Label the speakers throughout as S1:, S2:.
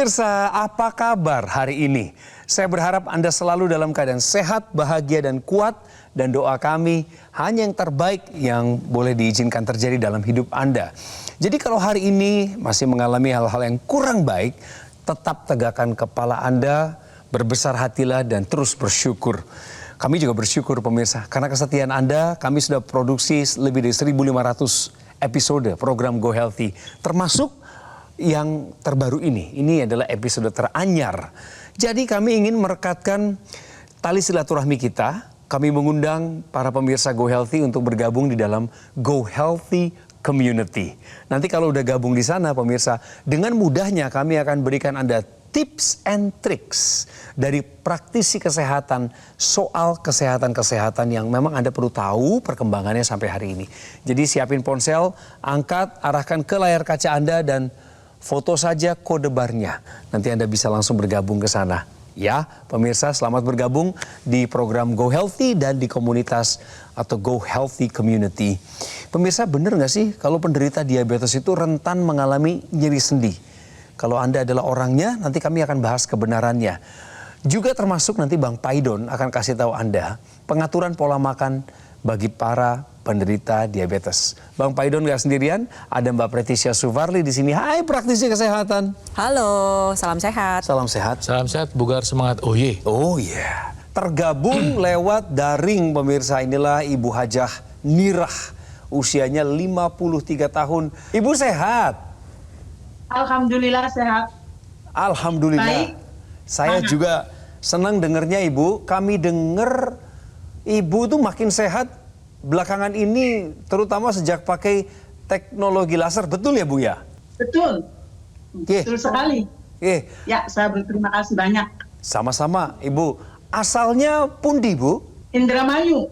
S1: Pemirsa, apa kabar hari ini? Saya berharap Anda selalu dalam keadaan sehat, bahagia, dan kuat. Dan doa kami hanya yang terbaik yang boleh diizinkan terjadi dalam hidup Anda. Jadi kalau hari ini masih mengalami hal-hal yang kurang baik, tetap tegakkan kepala Anda, berbesar hatilah, dan terus bersyukur. Kami juga bersyukur pemirsa, karena kesetiaan Anda, kami sudah produksi lebih dari 1.500 episode program Go Healthy. Termasuk yang terbaru ini adalah episode teranyar. Jadi kami ingin merekatkan tali silaturahmi kita. Kami mengundang para pemirsa Go Healthy untuk bergabung di dalam Go Healthy Community. Nanti kalau udah gabung di sana pemirsa, dengan mudahnya kami akan berikan Anda tips and tricks dari praktisi kesehatan soal kesehatan-kesehatan yang memang Anda perlu tahu perkembangannya sampai hari ini. Jadi siapin ponsel, angkat, arahkan ke layar kaca Anda dan foto saja kode barnya. Nanti Anda bisa langsung bergabung ke sana. Ya, pemirsa, selamat bergabung di program Go Healthy dan di komunitas atau Go Healthy Community. Pemirsa, benar nggak sih kalau penderita diabetes itu rentan mengalami nyeri sendi? Kalau Anda adalah orangnya, nanti kami akan bahas kebenarannya. Juga termasuk nanti Bang Paidon akan kasih tahu Anda pengaturan pola makan bagi para penderita diabetes. Bang Paidon nggak sendirian, ada Mbak Pretisha Suvarli di sini. Hai praktisi kesehatan.
S2: Halo, salam sehat.
S1: Salam sehat.
S3: Salam sehat, bugar semangat. Oh iya.
S1: Oh iya. Tergabung lewat daring pemirsa, inilah Ibu Hajah Nirah. Usianya 53 tahun. Ibu sehat?
S4: Alhamdulillah sehat.
S1: Alhamdulillah.
S4: Baik.
S1: Saya juga senang dengernya Ibu. Kami dengar Ibu tuh makin sehat belakangan ini, terutama sejak pakai teknologi laser. Betul ya Bu ya?
S4: Betul. Betul sekali. Ya, saya berterima kasih banyak.
S1: Sama-sama Ibu. Asalnya pundi Bu?
S4: Indramayu.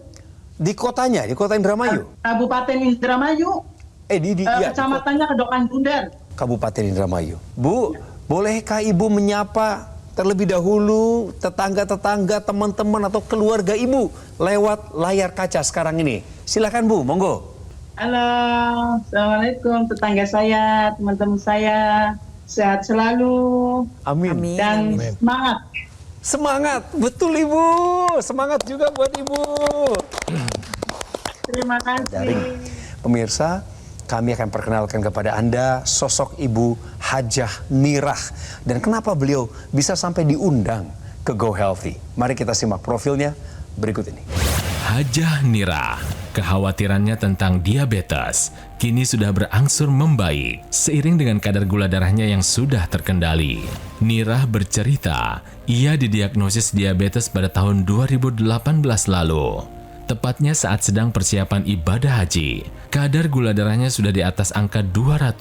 S1: Di kotanya, di kota Indramayu?
S4: Kabupaten Indramayu. Kecamatannya Kedokan Bundar.
S1: Kabupaten Indramayu. Bu, bolehkah Ibu menyapa terlebih dahulu tetangga-tetangga, teman-teman atau keluarga Ibu lewat layar kaca sekarang ini? Silakan Bu, monggo.
S4: Halo, Assalamualaikum tetangga saya, teman-teman saya. Sehat selalu.
S1: Amin.
S4: Dan
S3: Amin.
S4: semangat.
S1: Semangat, betul Ibu. Semangat juga buat Ibu.
S4: Terima kasih.
S1: Pemirsa, kami akan perkenalkan kepada Anda sosok Ibu Hajah Nirah. Dan kenapa beliau bisa sampai diundang ke Go Healthy. Mari kita simak profilnya berikut ini.
S5: Hajah Nirah, kekhawatirannya tentang diabetes kini sudah berangsur membaik seiring dengan kadar gula darahnya yang sudah terkendali. Nirah bercerita, ia didiagnosis diabetes pada tahun 2018 lalu. Tepatnya saat sedang persiapan ibadah haji, kadar gula darahnya sudah di atas angka 200.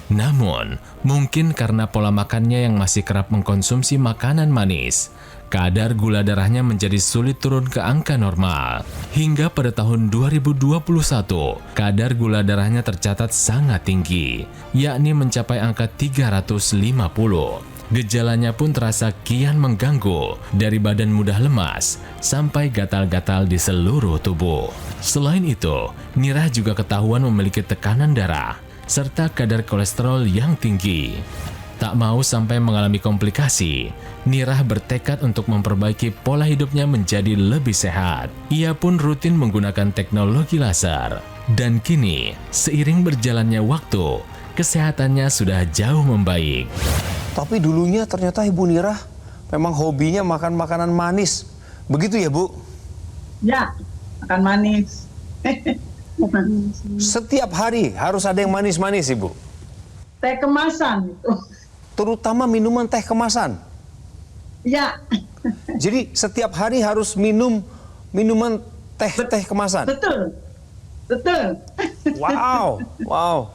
S5: Namun, mungkin karena pola makannya yang masih kerap mengkonsumsi makanan manis, kadar gula darahnya menjadi sulit turun ke angka normal. Hingga pada tahun 2021, kadar gula darahnya tercatat sangat tinggi, yakni mencapai angka 350. Gejalanya pun terasa kian mengganggu, dari badan mudah lemas sampai gatal-gatal di seluruh tubuh. Selain itu, Nirah juga ketahuan memiliki tekanan darah serta kadar kolesterol yang tinggi. Tak mau sampai mengalami komplikasi, Nirah bertekad untuk memperbaiki pola hidupnya menjadi lebih sehat. Ia pun rutin menggunakan teknologi laser. Dan kini, seiring berjalannya waktu, kesehatannya sudah jauh membaik.
S1: Tapi dulunya ternyata Ibu Nirah memang hobinya makan makanan manis. Begitu ya Bu?
S4: Ya, makan manis.
S1: Setiap hari harus ada yang manis-manis Ibu?
S4: Teh kemasan itu.
S1: Terutama minuman teh kemasan?
S4: Ya.
S1: Jadi setiap hari harus minum minuman teh kemasan?
S4: Betul. Betul.
S1: Wow, wow.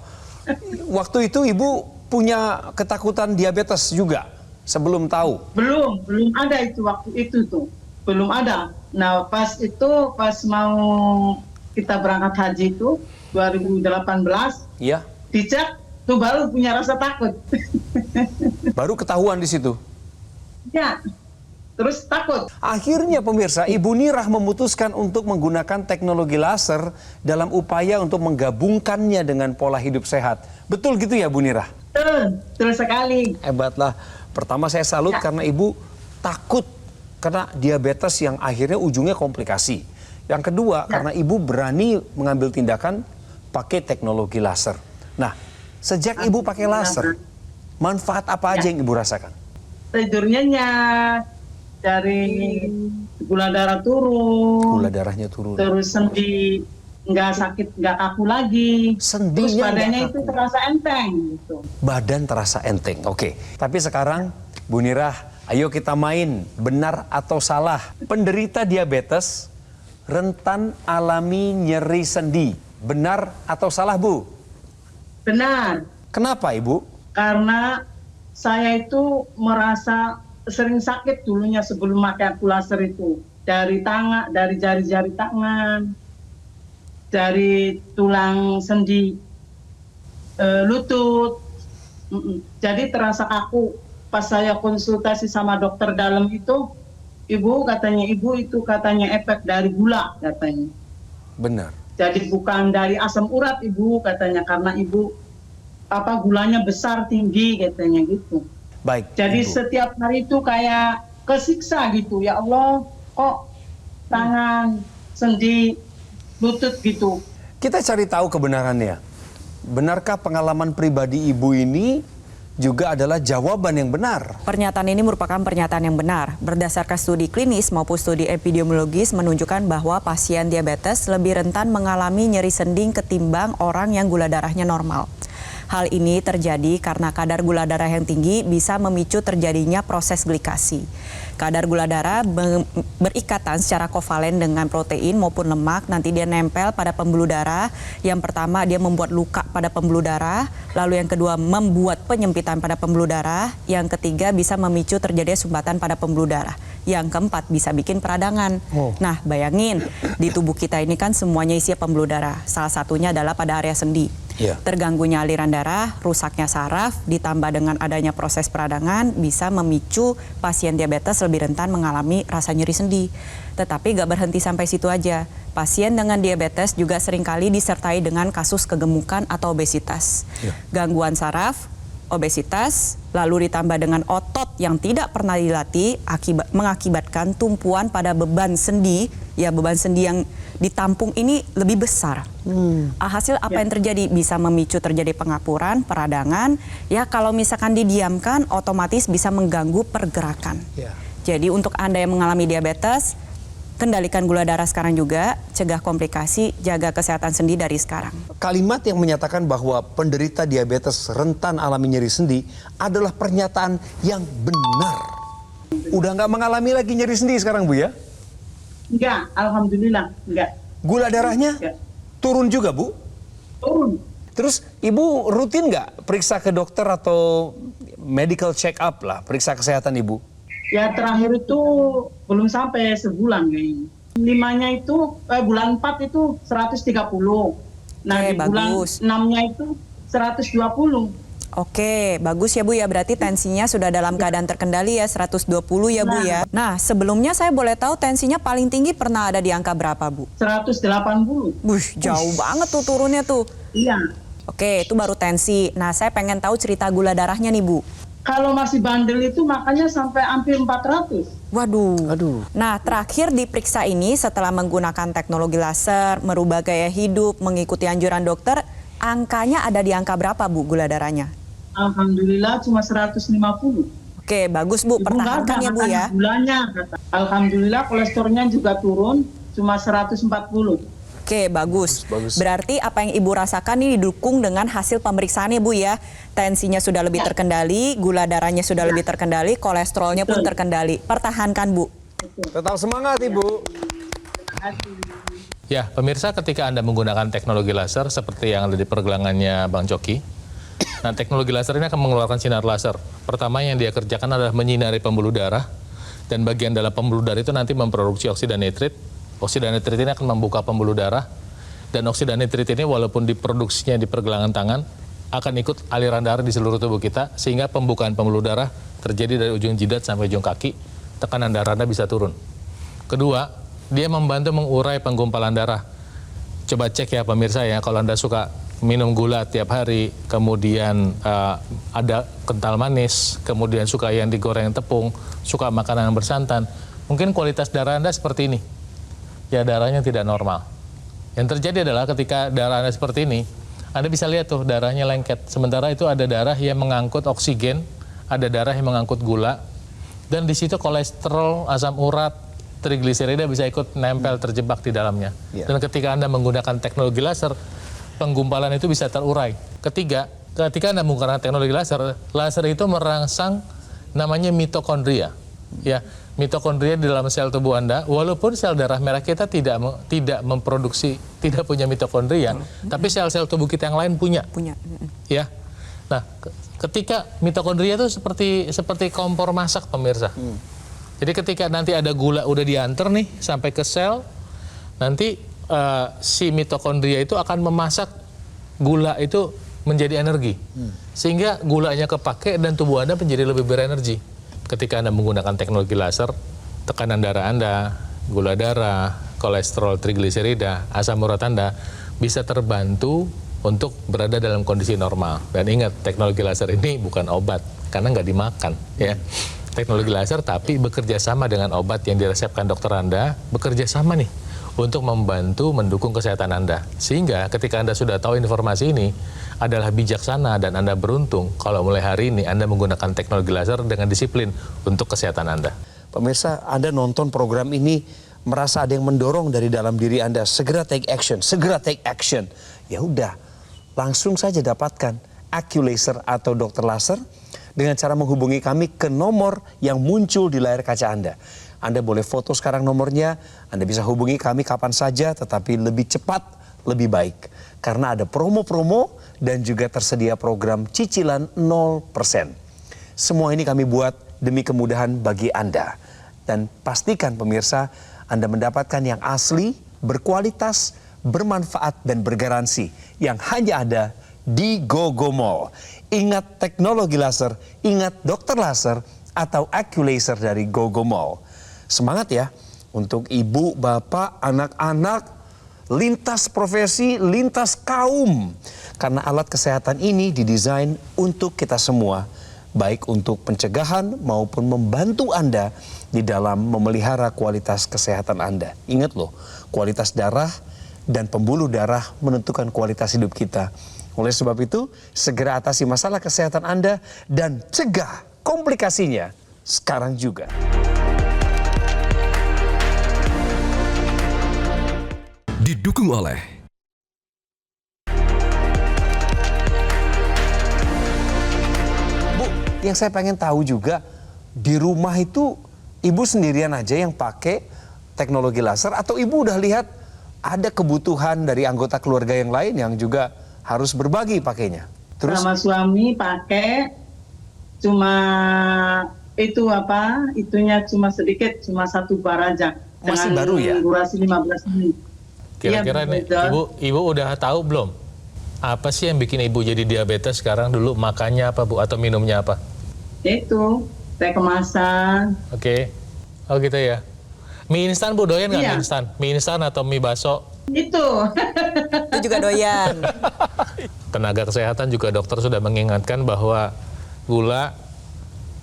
S1: Waktu itu Ibu punya ketakutan diabetes juga sebelum tahu?
S4: Belum ada itu waktu itu tuh. Belum ada. Nah, pas mau kita berangkat haji itu 2018.
S1: Iya.
S4: Dicek tuh baru punya rasa takut.
S1: Baru ketahuan di situ.
S4: Ya. Terus takut.
S1: Akhirnya pemirsa, Ibu Nirah memutuskan untuk menggunakan teknologi laser dalam upaya untuk menggabungkannya dengan pola hidup sehat. Betul gitu ya Bu Nirah?
S4: Betul sekali.
S1: Hebatlah. Pertama saya salut
S4: Ya.
S1: karena ibu takut kena diabetes yang akhirnya ujungnya komplikasi. Yang kedua karena ibu berani mengambil tindakan pakai teknologi laser. Nah, sejak ibu pakai laser, manfaat apa aja yang ibu rasakan?
S4: Tidurnya nyenyak, dari gula darah turun,
S1: Gula darahnya turun.
S4: terus sendi nggak sakit, nggak kaku lagi.
S1: Sendinya
S4: Terus
S1: nggak
S4: badannya
S1: kaku.
S4: itu terasa enteng gitu.
S1: Badan terasa enteng. Oke. Tapi sekarang Bu Nirah, ayo kita main benar atau salah. Penderita diabetes rentan alami nyeri sendi. Benar atau salah, Bu?
S4: Benar,
S1: Kenapa, Ibu?
S4: karena saya itu merasa sering sakit dulunya sebelum pakai laser itu. Dari tangan, dari jari-jari tangan, dari tulang sendi lutut. Jadi terasa kaku. Pas saya konsultasi sama dokter dalam itu, ibu itu katanya efek dari gula katanya.
S1: Benar.
S4: Jadi bukan dari asam urat ibu katanya, karena ibu gulanya besar tinggi katanya gitu.
S1: Baik,
S4: Jadi
S1: Ibu.
S4: setiap hari itu kayak kesiksa gitu. Ya Allah, kok tangan, sendi, lutut gitu.
S1: Kita cari tahu kebenarannya. Benarkah pengalaman pribadi Ibu ini juga adalah jawaban yang benar?
S2: Pernyataan ini merupakan pernyataan yang benar. Berdasarkan studi klinis maupun studi epidemiologis menunjukkan bahwa pasien diabetes lebih rentan mengalami nyeri sendi ketimbang orang yang gula darahnya normal. Hal ini terjadi karena kadar gula darah yang tinggi bisa memicu terjadinya proses glikasi. Kadar gula darah berikatan secara kovalen dengan protein maupun lemak, nanti dia nempel pada pembuluh darah. Yang pertama dia membuat luka pada pembuluh darah, lalu yang kedua membuat penyempitan pada pembuluh darah, yang ketiga bisa memicu terjadinya sumbatan pada pembuluh darah. Yang keempat bisa bikin peradangan. Nah, bayangin di tubuh kita ini kan semuanya isi pembuluh darah. Salah satunya adalah pada area sendi.
S1: Iya.
S2: Terganggunya aliran darah, rusaknya saraf, ditambah dengan adanya proses peradangan bisa memicu pasien diabetes lebih rentan mengalami rasa nyeri sendi. Tetapi gak berhenti sampai situ aja. Pasien dengan diabetes juga seringkali disertai dengan kasus kegemukan atau obesitas.
S1: Iya.
S2: Gangguan saraf, obesitas, lalu ditambah dengan otot yang tidak pernah dilatih mengakibatkan tumpuan pada beban sendi, ya beban sendi yang ditampung ini lebih besar. Hasil apa yang terjadi? Bisa memicu terjadi pengapuran, peradangan, ya kalau misalkan didiamkan otomatis bisa mengganggu pergerakan.
S1: Ya.
S2: Jadi untuk Anda yang mengalami diabetes, kendalikan gula darah sekarang juga, cegah komplikasi, jaga kesehatan sendi dari sekarang.
S1: Kalimat yang menyatakan bahwa penderita diabetes rentan alami nyeri sendi adalah pernyataan yang benar. Udah nggak mengalami lagi nyeri sendi sekarang, Bu ya?
S4: Enggak, alhamdulillah, enggak.
S1: Gula darahnya
S4: Enggak.
S1: turun juga, Bu?
S4: Turun.
S1: Terus Ibu rutin nggak periksa ke dokter atau medical check up lah, periksa kesehatan Ibu?
S4: Ya terakhir itu belum sampai sebulan kayaknya. Limanya itu, bulan 4 itu 130. Nah
S2: Oke,
S4: di bulan
S2: bagus.
S4: 6-nya itu 120.
S2: Oke, bagus ya Bu ya. Berarti tensinya sudah dalam keadaan terkendali ya, 120 ya Bu ya. Nah, sebelumnya saya boleh tahu tensinya paling tinggi pernah ada di angka berapa Bu?
S4: 180.
S2: Wuh, jauh banget tuh turunnya tuh.
S4: Iya.
S2: Oke, itu baru tensi. Nah, saya pengen tahu cerita gula darahnya nih Bu.
S4: Kalau masih bandel itu makanya sampai hampir 400.
S2: Waduh.
S1: Aduh.
S2: Nah, terakhir diperiksa ini setelah menggunakan teknologi laser, merubah gaya hidup, mengikuti anjuran dokter, angkanya ada di angka berapa Bu gula darahnya?
S4: Alhamdulillah cuma 150.
S2: Oke, bagus Bu,
S4: Ibu
S2: pertahankan
S4: nggak ada
S2: ya Bu
S4: makan
S2: ya.
S4: gulanya, kata. Alhamdulillah kolesterolnya juga turun cuma 140.
S2: Oke, bagus.
S1: Bagus.
S2: Berarti apa yang Ibu rasakan ini didukung dengan hasil pemeriksaan ya Bu ya. Tensinya sudah lebih terkendali, gula darahnya sudah lebih terkendali, kolesterolnya pun
S4: Betul.
S2: terkendali. Pertahankan Bu.
S1: Tetap semangat Ibu.
S3: Ya, pemirsa, ketika Anda menggunakan teknologi laser seperti yang ada di pergelangannya Bang Coki, nah teknologi laser ini akan mengeluarkan sinar laser. Pertama yang dia kerjakan adalah menyinari pembuluh darah, dan bagian dalam pembuluh darah itu nanti memproduksi oksida nitrit. Oksida nitrit ini akan membuka pembuluh darah, dan oksida nitrit ini walaupun diproduksinya di pergelangan tangan, akan ikut aliran darah di seluruh tubuh kita, sehingga pembukaan pembuluh darah terjadi dari ujung jidat sampai ujung kaki, tekanan darah Anda bisa turun. Kedua, dia membantu mengurai penggumpalan darah. Coba cek ya pemirsa ya, kalau Anda suka minum gula tiap hari, kemudian ada kental manis, kemudian suka yang digoreng tepung, suka makanan yang bersantan, mungkin kualitas darah Anda seperti ini. Ya, darahnya tidak normal. Yang terjadi adalah ketika darah Anda seperti ini, Anda bisa lihat tuh darahnya lengket. Sementara itu ada darah yang mengangkut oksigen, ada darah yang mengangkut gula, dan di situ kolesterol, asam urat, trigliserida bisa ikut nempel terjebak di dalamnya. Dan ketika Anda menggunakan teknologi laser, penggumpalan itu bisa terurai. Ketiga, ketika Anda menggunakan teknologi laser, laser itu merangsang namanya mitokondria. Ya, mitokondria di dalam sel tubuh Anda, walaupun sel darah merah kita tidak memproduksi, tidak punya mitokondria, tapi sel-sel tubuh kita yang lain punya. Ya. Nah, ketika mitokondria itu seperti kompor masak, pemirsa. Jadi ketika nanti ada gula udah diantar nih sampai ke sel, nanti si mitokondria itu akan memasak gula itu menjadi energi. Sehingga gulanya kepake dan tubuh Anda menjadi lebih berenergi. Ketika Anda menggunakan teknologi laser, tekanan darah Anda, gula darah, kolesterol, trigliserida, asam urat Anda bisa terbantu untuk berada dalam kondisi normal. Dan ingat, teknologi laser ini bukan obat, karena nggak dimakan. Ya. Teknologi laser tapi bekerja sama dengan obat yang diresepkan dokter Anda, bekerja sama nih untuk membantu mendukung kesehatan Anda. Sehingga ketika Anda sudah tahu informasi ini, adalah bijaksana dan Anda beruntung kalau mulai hari ini Anda menggunakan teknologi laser dengan disiplin untuk kesehatan Anda.
S1: Pemirsa, Anda nonton program ini merasa ada yang mendorong dari dalam diri Anda, segera take action, segera take action. Ya udah, langsung saja dapatkan AccuLaser atau dokter laser dengan cara menghubungi kami ke nomor yang muncul di layar kaca Anda. Anda boleh foto sekarang nomornya, Anda bisa hubungi kami kapan saja, tetapi lebih cepat, lebih baik. Karena ada promo-promo dan juga tersedia program cicilan 0%. Semua ini kami buat demi kemudahan bagi Anda. Dan pastikan pemirsa, Anda mendapatkan yang asli, berkualitas, bermanfaat, dan bergaransi yang hanya ada di GoGo Mall. Ingat teknologi laser, ingat dokter laser atau AccuLaser dari GoGo Mall. Semangat ya untuk ibu, bapak, anak-anak, lintas profesi, lintas kaum. Karena alat kesehatan ini didesain untuk kita semua, baik untuk pencegahan maupun membantu Anda di dalam memelihara kualitas kesehatan Anda. Ingat loh, kualitas darah dan pembuluh darah menentukan kualitas hidup kita. Oleh sebab itu, segera atasi masalah kesehatan Anda dan cegah komplikasinya sekarang juga.
S6: Didukung oleh
S1: Bu, yang saya pengen tahu juga, di rumah itu ibu sendirian aja yang pakai teknologi laser atau ibu udah lihat ada kebutuhan dari anggota keluarga yang lain yang juga harus berbagi pakainya? Terus
S4: sama suami pakai, cuma itunya cuma sedikit, cuma 1 bar aja.
S1: Masih baru ya?
S4: Durasi 15 menit.
S3: Kira-kira nih, ibu udah tahu belum? Apa sih yang bikin ibu jadi diabetes sekarang? Dulu makannya apa, Bu? Atau minumnya apa?
S4: Itu, teh kemasan.
S3: Oke. Oh gitu ya. Mie instan, Bu, doyan nggak
S4: Iya.
S3: mie instan? Mie instan atau mie baso?
S4: Itu.
S2: Itu juga doyan.
S3: Tenaga kesehatan juga dokter sudah mengingatkan bahwa gula,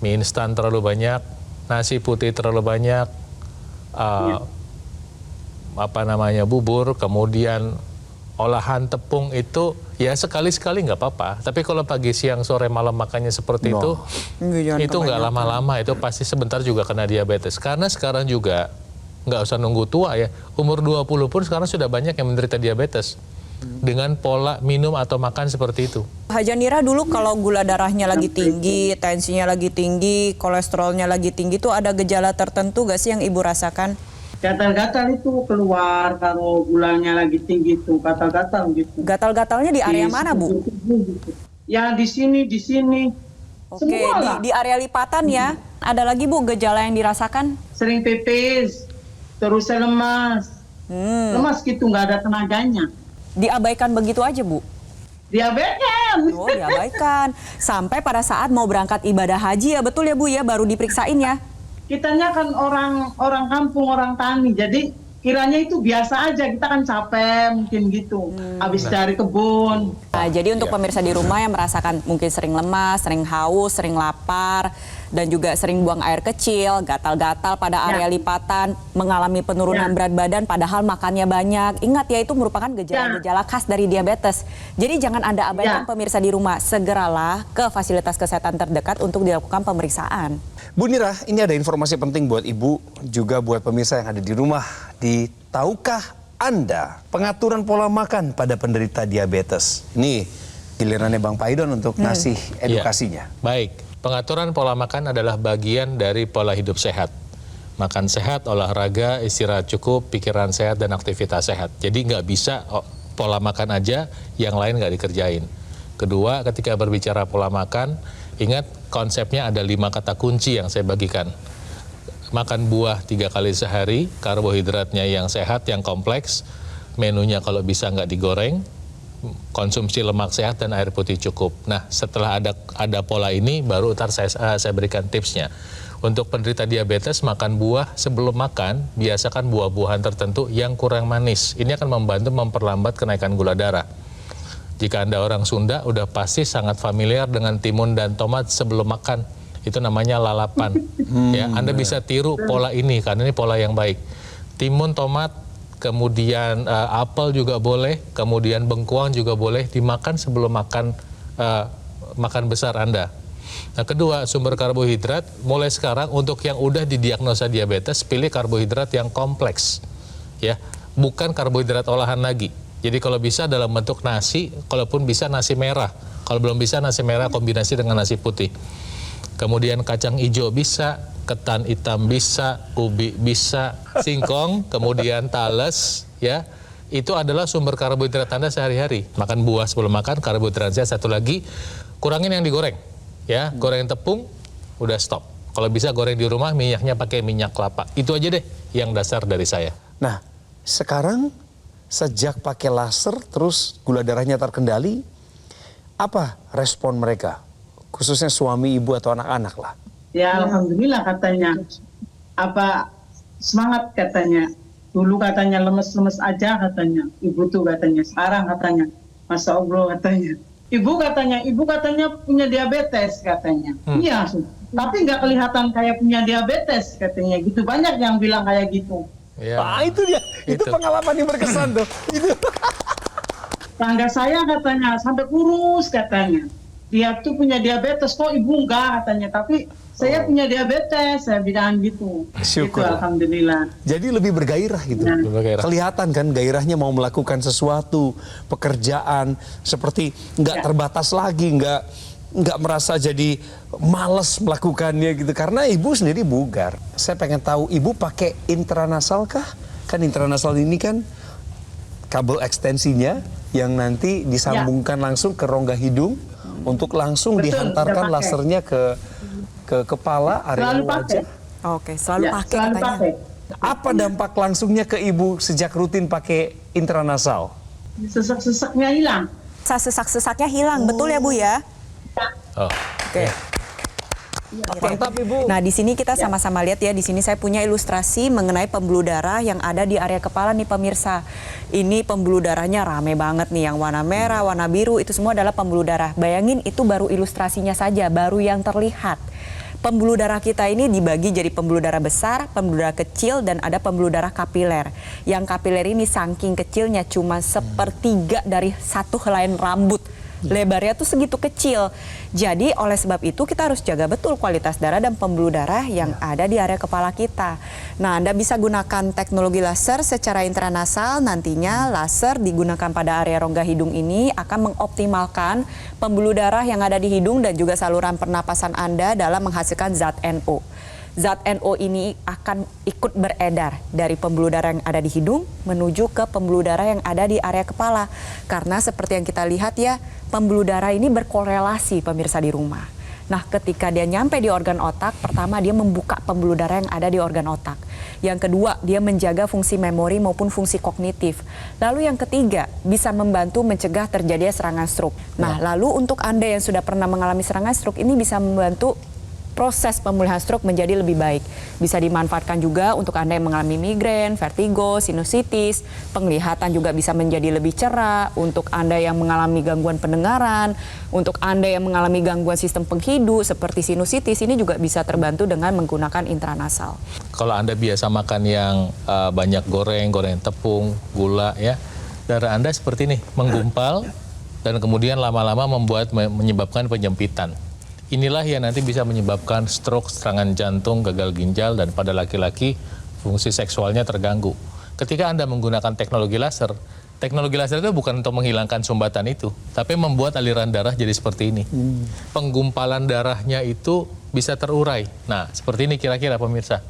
S3: mie instan terlalu banyak, nasi putih terlalu banyak, bubur, kemudian olahan tepung itu ya sekali-sekali nggak apa-apa. Tapi kalau pagi, siang, sore, malam makannya seperti itu nggak lama-lama, itu pasti sebentar juga kena diabetes. Karena sekarang juga nggak usah nunggu tua ya, umur 20 pun sekarang sudah banyak yang menderita diabetes dengan pola minum atau makan seperti itu.
S2: Hajanira, dulu kalau gula darahnya lagi tinggi, tensinya lagi tinggi, kolesterolnya lagi tinggi, itu ada gejala tertentu gak sih yang ibu rasakan?
S4: Gatal-gatal itu keluar kalau gulanya lagi tinggi itu, gatal-gatal gitu.
S2: Gatal-gatalnya di area mana, Bu?
S4: Gitu. Ya di sini.
S2: Oke,
S4: Semua lah.
S2: di area lipatan ya. Ada lagi, Bu, gejala yang dirasakan?
S4: Sering pipis, terus lemas. Lemas gitu, nggak ada tenaganya.
S2: Diabaikan begitu aja, Bu?
S4: Diabaikan.
S2: Oh, diabaikan. Sampai pada saat mau berangkat ibadah haji ya, betul ya, Bu ya, baru diperiksain ya?
S4: Kitanya kan orang kampung, orang tani, jadi kiranya itu biasa aja, kita kan capek mungkin gitu, habis dari kebun.
S2: Nah, jadi untuk pemirsa di rumah yang merasakan mungkin sering lemas, sering haus, sering lapar, dan juga sering buang air kecil, gatal-gatal pada area lipatan, mengalami penurunan berat badan padahal makannya banyak. Ingat ya, itu merupakan gejala-gejala khas dari diabetes. Jadi jangan Anda abaikan pemirsa di rumah, segeralah ke fasilitas kesehatan terdekat untuk dilakukan pemeriksaan.
S1: Bu Nira, ini ada informasi penting buat Ibu, juga buat pemirsa yang ada di rumah. Tahukah Anda pengaturan pola makan pada penderita diabetes? Ini gilirannya Bang Paidon untuk ngasih edukasinya.
S3: Ya, baik, pengaturan pola makan adalah bagian dari pola hidup sehat. Makan sehat, olahraga, istirahat cukup, pikiran sehat, dan aktivitas sehat. Jadi nggak bisa pola makan aja, yang lain nggak dikerjain. Kedua, ketika berbicara pola makan, ingat konsepnya ada 5 kata kunci yang saya bagikan. Makan buah 3 kali sehari, karbohidratnya yang sehat, yang kompleks, menunya kalau bisa nggak digoreng, konsumsi lemak sehat, dan air putih cukup. Nah, setelah ada pola ini, baru ntar saya berikan tipsnya. Untuk penderita diabetes, makan buah sebelum makan, biasakan buah-buahan tertentu yang kurang manis. Ini akan membantu memperlambat kenaikan gula darah. Jika Anda orang Sunda, udah pasti sangat familiar dengan timun dan tomat sebelum makan. Itu namanya lalapan. Ya, Anda bisa tiru pola ini, karena ini pola yang baik. Timun, tomat, kemudian apel juga boleh, kemudian bengkuang juga boleh dimakan sebelum makan besar Anda. Nah, kedua, sumber karbohidrat, mulai sekarang untuk yang udah didiagnosa diabetes, pilih karbohidrat yang kompleks. Ya, bukan karbohidrat olahan lagi. Jadi kalau bisa dalam bentuk nasi, kalaupun bisa nasi merah. Kalau belum bisa nasi merah kombinasi dengan nasi putih. Kemudian kacang hijau bisa, ketan hitam bisa, ubi bisa, singkong, kemudian talas, ya. Itu adalah sumber karbohidrat Anda sehari-hari. Makan buah sebelum makan, karbohidratnya. Satu lagi, kurangin yang digoreng. Ya, goreng tepung, udah stop. Kalau bisa goreng di rumah, minyaknya pakai minyak kelapa. Itu aja deh yang dasar dari saya.
S1: Nah, sekarang sejak pakai laser terus gula darahnya terkendali, apa respon mereka? Khususnya suami, ibu, atau anak-anak lah.
S4: Ya alhamdulillah katanya. Semangat katanya. Dulu katanya lemes-lemes aja katanya. Ibu tuh katanya. Sekarang katanya. Masya Allah katanya. Ibu katanya punya diabetes katanya. Iya, tapi nggak kelihatan kayak punya diabetes katanya. Gitu, banyak yang bilang kayak gitu.
S3: Ya.
S1: Itu dia, itu pengalaman yang berkesan tuh. Itu.
S4: Tangga saya katanya sampai kurus katanya. Dia tuh punya diabetes, kok ibu enggak katanya. Tapi saya punya diabetes, saya bilang gitu.
S1: Syukur.
S4: Gitu, alhamdulillah.
S1: Jadi lebih bergairah gitu.
S4: Nah.
S1: Kelihatan kan gairahnya mau melakukan sesuatu, pekerjaan, seperti nggak terbatas lagi, nggak merasa jadi malas melakukannya gitu. Karena ibu sendiri bugar. Saya pengen tahu, ibu pakai intranasal kah? Kan intranasal ini kan kabel ekstensinya yang nanti disambungkan langsung ke rongga hidung untuk langsung dihantarkan lasernya ke kepala, area wajah.
S2: Oke, selalu pakai
S4: selalu
S2: katanya.
S4: pakai.
S1: Apa dampak langsungnya ke ibu sejak rutin pakai intranasal?
S4: Sesak-sesaknya hilang.
S2: Sesak-sesaknya hilang, betul ya Bu ya?
S3: Oh.
S2: Oke.
S1: Mantap Ibu.
S2: Nah, di sini kita sama-sama lihat ya, di sini saya punya ilustrasi mengenai pembuluh darah yang ada di area kepala nih pemirsa. Ini pembuluh darahnya rame banget nih, yang warna merah, warna biru, itu semua adalah pembuluh darah. Bayangin itu baru ilustrasinya saja, baru yang terlihat. Pembuluh darah kita ini dibagi jadi pembuluh darah besar, pembuluh darah kecil, dan ada pembuluh darah kapiler. Yang kapiler ini saking kecilnya cuma 1/3 dari satu helaian rambut. Lebarnya tuh segitu kecil. Jadi oleh sebab itu kita harus jaga betul kualitas darah dan pembuluh darah yang ada di area kepala kita. Nah, Anda bisa gunakan teknologi laser secara intranasal. Nantinya laser digunakan pada area rongga hidung ini akan mengoptimalkan pembuluh darah yang ada di hidung dan juga saluran pernapasan Anda dalam menghasilkan zat NO. Zat NO ini akan ikut beredar dari pembuluh darah yang ada di hidung menuju ke pembuluh darah yang ada di area kepala. Karena seperti yang kita lihat ya, pembuluh darah ini berkorelasi pemirsa di rumah. Nah, ketika dia nyampe di organ otak, pertama dia membuka pembuluh darah yang ada di organ otak. Yang kedua, dia menjaga fungsi memori maupun fungsi kognitif. Lalu yang ketiga, bisa membantu mencegah terjadinya serangan stroke. Nah, lalu untuk Anda yang sudah pernah mengalami serangan stroke, ini bisa membantu proses pemulihan stroke menjadi lebih baik. Bisa dimanfaatkan juga untuk Anda yang mengalami migrain, vertigo, sinusitis, penglihatan juga bisa menjadi lebih cerah, untuk Anda yang mengalami gangguan pendengaran, untuk Anda yang mengalami gangguan sistem penghidup seperti sinusitis, ini juga bisa terbantu dengan menggunakan intranasal.
S3: Kalau Anda biasa makan yang banyak goreng tepung, gula ya, darah Anda seperti ini, menggumpal dan kemudian lama-lama menyebabkan penyempitan. Inilah yang nanti bisa menyebabkan stroke, serangan jantung, gagal ginjal, dan pada laki-laki fungsi seksualnya terganggu. Ketika Anda menggunakan teknologi laser itu bukan untuk menghilangkan sumbatan itu, tapi membuat aliran darah jadi seperti ini. Penggumpalan darahnya itu bisa terurai. Nah, seperti ini kira-kira pemirsa.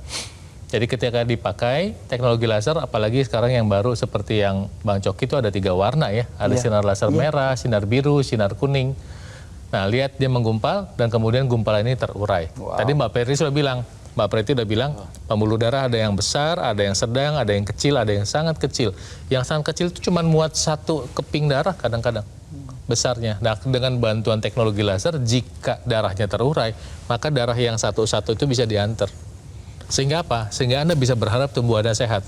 S3: Jadi ketika dipakai teknologi laser, apalagi sekarang yang baru seperti yang Bang Coki itu ada 3 warna ya. Ada sinar laser merah, sinar biru, sinar kuning. Nah, lihat dia menggumpal dan kemudian gumpalan ini terurai. Tadi Mbak Preti sudah bilang, pembuluh darah ada yang besar, ada yang sedang, ada yang kecil, ada yang sangat kecil. Yang sangat kecil itu cuma muat 1 keping darah kadang-kadang besarnya. Nah, dengan bantuan teknologi laser, jika darahnya terurai, maka darah yang satu-satu itu bisa diantar. Sehingga apa? Sehingga Anda bisa berharap tubuh Anda sehat.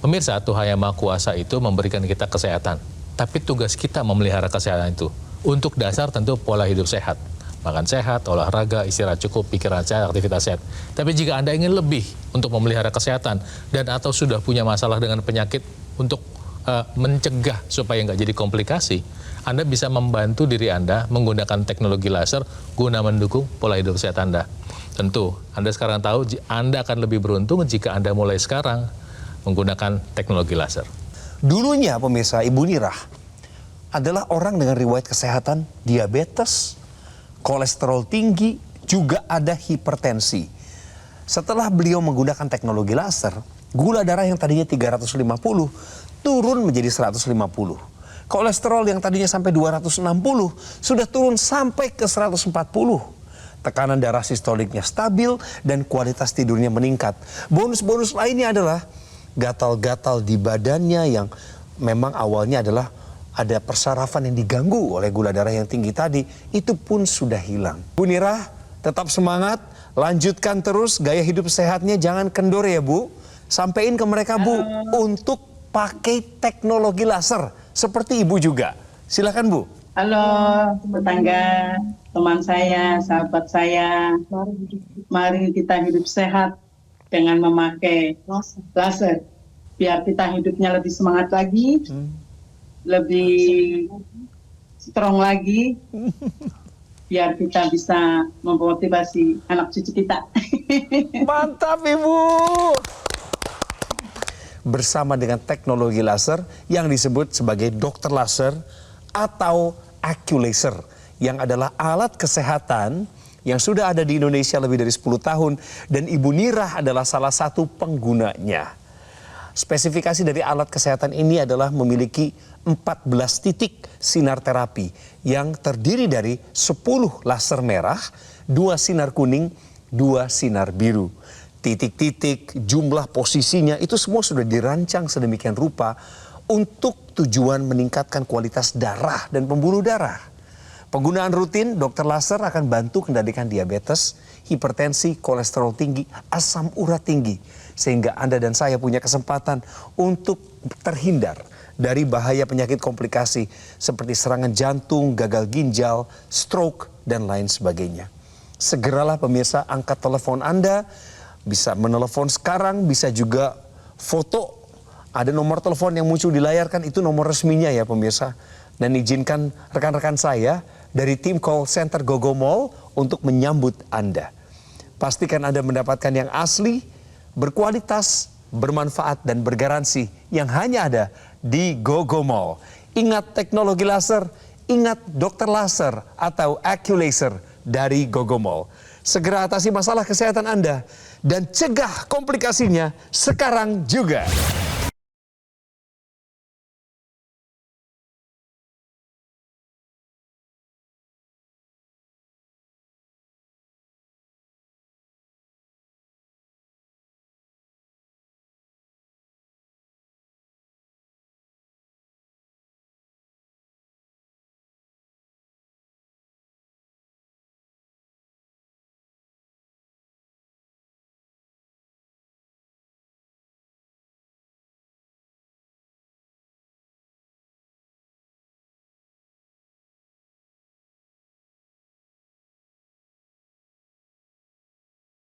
S3: Pemirsa, Tuhan Yang Maha Kuasa itu memberikan kita kesehatan. Tapi tugas kita memelihara kesehatan itu. Untuk dasar tentu pola hidup sehat. Makan sehat, olahraga, istirahat cukup, pikiran sehat, aktivitas sehat. Tapi jika Anda ingin lebih untuk memelihara kesehatan dan atau sudah punya masalah dengan penyakit untuk mencegah supaya nggak jadi komplikasi, Anda bisa membantu diri Anda menggunakan teknologi laser guna mendukung pola hidup sehat Anda. Tentu, Anda sekarang tahu Anda akan lebih beruntung jika Anda mulai sekarang menggunakan teknologi laser.
S1: Dulunya pemirsa, Ibu Nirah adalah orang dengan riwayat kesehatan diabetes, kolesterol tinggi, juga ada hipertensi. Setelah beliau menggunakan teknologi laser, gula darah yang tadinya 350 turun menjadi 150. Kolesterol yang tadinya sampai 260 sudah turun sampai ke 140. Tekanan darah sistoliknya stabil dan kualitas tidurnya meningkat. Bonus-bonus lainnya adalah gatal-gatal di badannya yang memang awalnya adalah ada persarafan yang diganggu oleh gula darah yang tinggi tadi, itu pun sudah hilang. Bu Nirah, tetap semangat, lanjutkan terus gaya hidup sehatnya, jangan kendor ya Bu. Sampaikan ke mereka Bu, untuk pakai teknologi laser, seperti Ibu juga. Silakan Bu.
S4: Halo tetangga, teman saya, sahabat saya, mari kita hidup sehat dengan memakai laser. Biar kita hidupnya lebih semangat lagi, lebih strong lagi, biar kita bisa memotivasi anak cucu kita.
S1: Mantap Ibu. Bersama dengan teknologi laser yang disebut sebagai dokter laser atau AccuLaser, yang adalah alat kesehatan yang sudah ada di Indonesia lebih dari 10 tahun dan Ibu Nirah adalah salah satu penggunanya. Spesifikasi dari alat kesehatan ini adalah memiliki 14 titik sinar terapi yang terdiri dari 10 laser merah, 2 sinar kuning, 2 sinar biru. Titik-titik, jumlah posisinya itu semua sudah dirancang sedemikian rupa untuk tujuan meningkatkan kualitas darah dan pembuluh darah. Penggunaan rutin dokter laser akan bantu kendalikan diabetes, hipertensi, kolesterol tinggi, asam urat tinggi. Sehingga Anda dan saya punya kesempatan untuk terhindar dari bahaya penyakit komplikasi seperti serangan jantung, gagal ginjal, stroke, dan lain sebagainya. Segeralah pemirsa angkat telepon Anda, bisa menelepon sekarang, bisa juga foto. Ada nomor telepon yang muncul di layar kan, itu nomor resminya ya pemirsa. Dan izinkan rekan-rekan saya dari tim call center Gogo Mall untuk menyambut Anda. Pastikan Anda mendapatkan yang asli, berkualitas, bermanfaat, dan bergaransi yang hanya ada di Gogo Mall. Ingat teknologi laser, ingat dokter laser atau AccuLaser dari Gogo Mall. Segera atasi masalah kesehatan Anda dan cegah komplikasinya sekarang juga.